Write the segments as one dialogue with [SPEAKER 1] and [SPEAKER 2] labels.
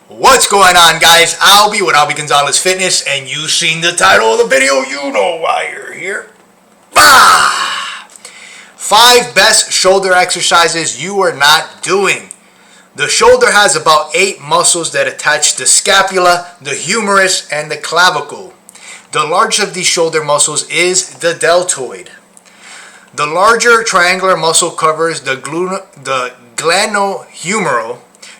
[SPEAKER 1] What's going on, guys? Alby with Alby Gonzalez Fitness, and you've seen the title of the video. You know why you're here. Ah! 5 best shoulder exercises you are not doing. The shoulder has about 8 muscles that attach the scapula, the humerus, and the clavicle. The largest of these shoulder muscles is the deltoid. The larger triangular muscle covers the glenohumeral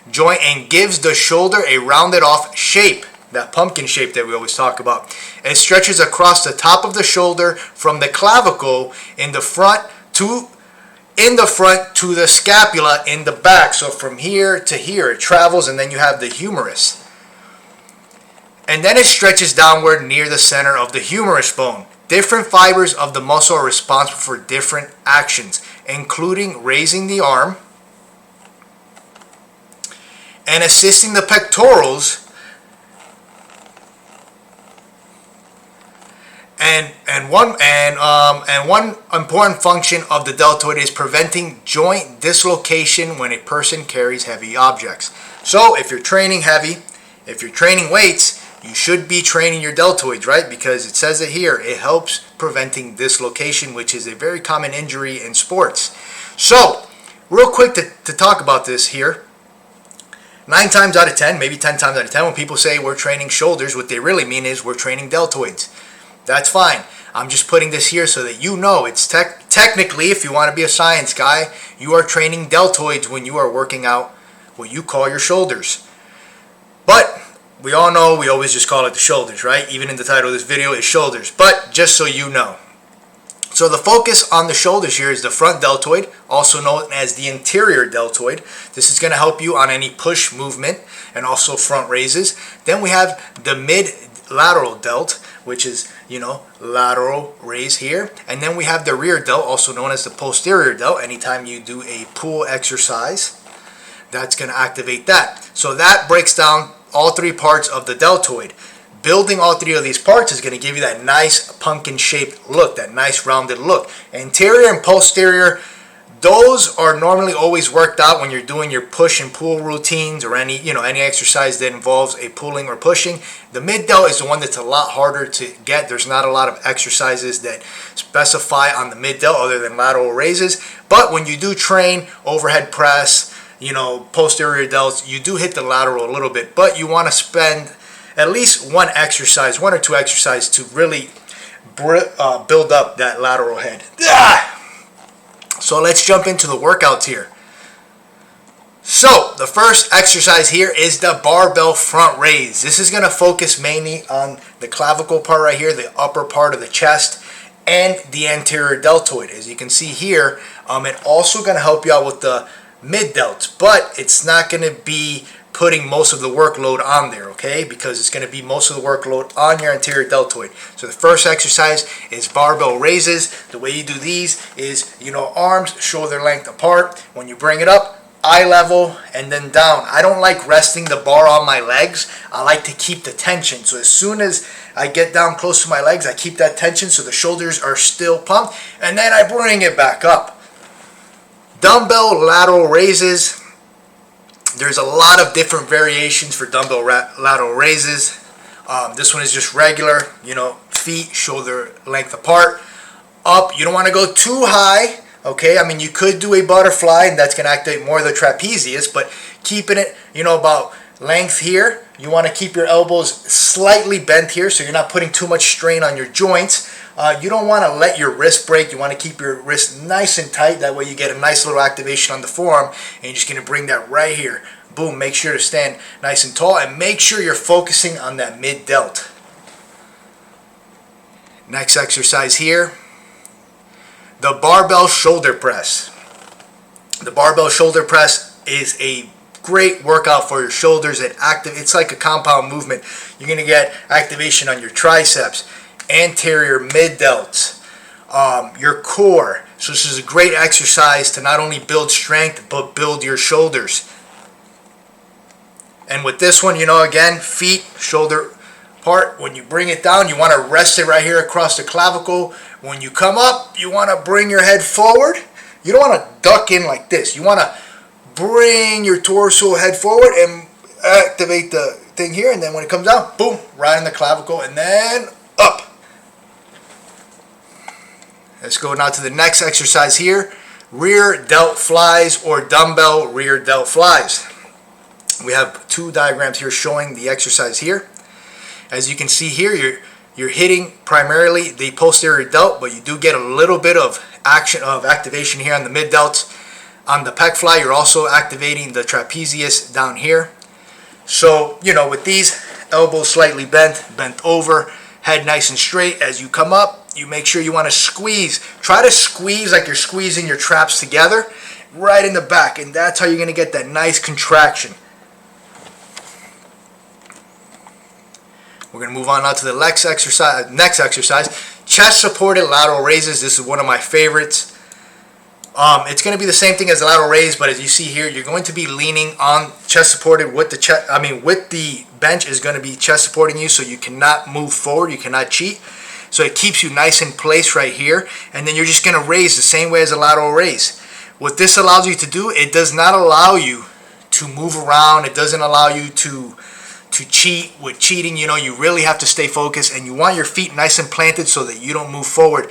[SPEAKER 1] joint and gives the shoulder a rounded off shape, that pumpkin shape that we always talk about. It stretches across the top of the shoulder from the clavicle in the front to the scapula in the back. So from here to here it travels, and then you have the humerus. And then it stretches downward near the center of the humerus bone. Different fibers of the muscle are responsible for different actions, including raising the arm and assisting the pectorals, and one important function of the deltoid is preventing joint dislocation when a person carries heavy objects. So if you're training heavy, if you're training weights, you should be training your deltoids, right? Because it says it here, it helps preventing dislocation, which is a very common injury in sports. So real quick to talk about this here. 9 times out of 10, maybe 10 times out of 10, when people say we're training shoulders, what they really mean is we're training deltoids. That's fine. I'm just putting this here so that you know it's technically, if you want to be a science guy, you are training deltoids when you are working out what you call your shoulders. But we all know we always just call it the shoulders, right? Even in the title of this video is shoulders. But just so you know. So the focus on the shoulders here is the front deltoid, also known as the anterior deltoid. This is going to help you on any push movement and also front raises. Then we have the mid-lateral delt, which is, lateral raise here. And then we have the rear delt, also known as the posterior delt. Anytime you do a pull exercise, that's going to activate that. So that breaks down all 3 parts of the deltoid. Building all 3 of these parts is going to give you that nice pumpkin-shaped look, that nice rounded look. Anterior and posterior, those are normally always worked out when you're doing your push and pull routines or any exercise that involves a pulling or pushing. The mid delt is the one that's a lot harder to get. There's not a lot of exercises that specify on the mid delt other than lateral raises. But when you do train overhead press, posterior delts, you do hit the lateral a little bit, but you want to spend at least 1 or 2 exercises to really build up that lateral head. So let's jump into the workouts here. So the first exercise here is the barbell front raise. This is going to focus mainly on the clavicle part right here, the upper part of the chest, and the anterior deltoid. As you can see here, it's also going to help you out with the mid delts, but it's not going to be putting most of the workload on there, okay? Because it's going to be most of the workload on your anterior deltoid. So the first exercise is barbell raises. The way you do these is, arms shoulder length apart. When you bring it up, eye level and then down. I don't like resting the bar on my legs. I like to keep the tension. So as soon as I get down close to my legs, I keep that tension so the shoulders are still pumped, and then I bring it back up. Dumbbell lateral raises. There's a lot of different variations for dumbbell lateral raises. This one is just regular, feet shoulder length apart. Up, you don't want to go too high, okay? I mean, you could do a butterfly, and that's going to activate more of the trapezius, but keeping it, about length here. You want to keep your elbows slightly bent here so you're not putting too much strain on your joints. You don't want to let your wrist break. You want to keep your wrist nice and tight. That way you get a nice little activation on the forearm, and you're just going to bring that right here. Boom. Make sure to stand nice and tall, and make sure you're focusing on that mid delt. Next exercise here, the barbell shoulder press. The barbell shoulder press is a great workout for your shoulders. It's like a compound movement. You're going to get activation on your triceps, anterior mid delts, your core. So this is a great exercise to not only build strength but build your shoulders. And with this one, again, feet shoulder part. When you bring it down, you want to rest it right here across the clavicle. When you come up, you want to bring your head forward. You don't want to duck in like this. You want to bring your torso head forward and activate the thing here, and then when it comes out, boom, right in the clavicle, and then up. Let's go now to the next exercise here. Rear delt flies or dumbbell rear delt flies. We have two diagrams here showing the exercise here. As you can see here, you're hitting primarily the posterior delt, but you do get a little bit of activation here on the mid delts. On the pec fly, you're also activating the trapezius down here. So, you know, with these, elbows slightly bent over, head nice and straight. As you come up, you make sure you want to squeeze. Try to squeeze like you're squeezing your traps together right in the back, and that's how you're going to get that nice contraction. We're going to move on now to the next exercise, chest supported lateral raises. This is one of my favorites. It's going to be the same thing as the lateral raise, but as you see here, you're going to be leaning on chest supported with the with the bench is going to be chest supporting you, so you cannot move forward, you cannot cheat. So it keeps you nice in place right here, and then you're just going to raise the same way as a lateral raise. What this allows you to do, it does not allow you to move around. It doesn't allow you to cheat. With cheating, you know, you really have to stay focused, and you want your feet nice and planted so that you don't move forward.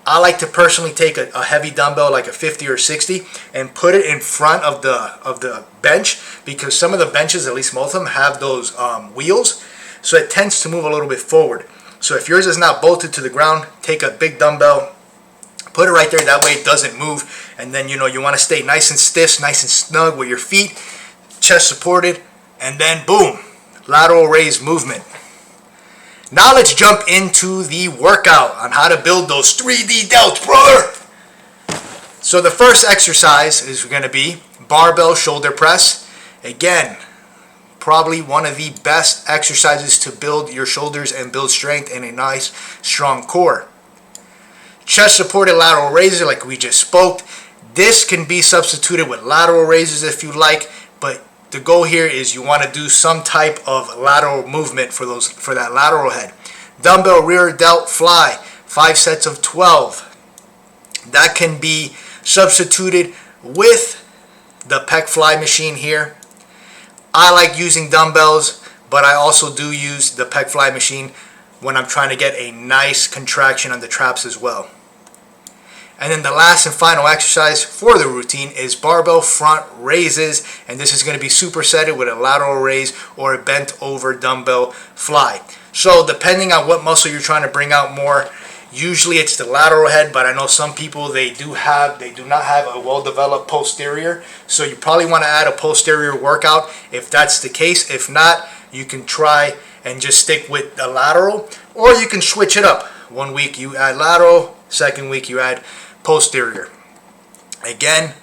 [SPEAKER 1] I like to personally take a heavy dumbbell like a 50 or 60 and put it in front of the bench, because some of the benches, at least most of them, have those wheels, so it tends to move a little bit forward. So if yours is not bolted to the ground, take a big dumbbell, put it right there, that way it doesn't move, and then, you know, you want to stay nice and stiff, nice and snug with your feet, chest supported, and then boom, lateral raise movement. Now let's jump into the workout on how to build those 3D delts, brother. So the first exercise is going to be barbell shoulder press. Again, probably one of the best exercises to build your shoulders and build strength and a nice strong core. Chest supported lateral raises, like we just spoke. This can be substituted with lateral raises if you like, but the goal here is you want to do some type of lateral movement for that lateral head. Dumbbell rear delt fly, 5 sets of 12. That can be substituted with the pec fly machine here. I like using dumbbells, but I also do use the pec fly machine when I'm trying to get a nice contraction on the traps as well. And then the last and final exercise for the routine is barbell front raises, and this is going to be supersetted with a lateral raise or a bent over dumbbell fly. So depending on what muscle you're trying to bring out more, usually it's the lateral head, but I know some people they do not have a well-developed posterior, so you probably want to add a posterior workout if that's the case. If not, you can try and just stick with the lateral, or you can switch it up. 1 week you add lateral, second week you add posterior. Again,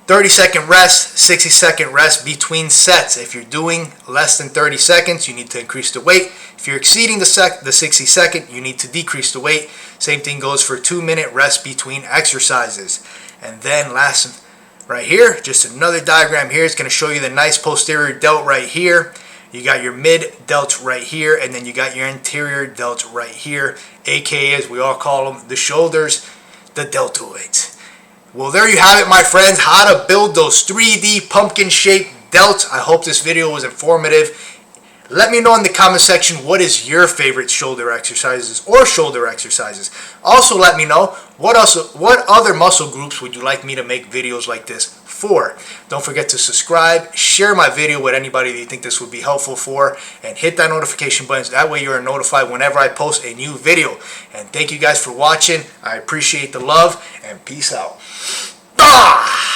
[SPEAKER 1] 30-second rest, 60-second rest between sets. If you're doing less than 30 seconds, you need to increase the weight. If you're exceeding the 60-second, you need to decrease the weight. Same thing goes for 2-minute rest between exercises. And then last, right here, just another diagram here. It's going to show you the nice posterior delt right here. You got your mid delts right here, and then you got your anterior delts right here, aka, as we all call them, the shoulders, the deltoids. Well, there you have it, my friends, how to build those 3D pumpkin-shaped delts. I hope this video was informative. Let me know in the comment section what is your favorite shoulder exercises or shoulder exercises. Also, let me know what other muscle groups would you like me to make videos like this for. Don't forget to subscribe, share my video with anybody that you think this would be helpful for, and hit that notification button so that way you are notified whenever I post a new video. And thank you guys for watching. I appreciate the love, and peace out. Ah!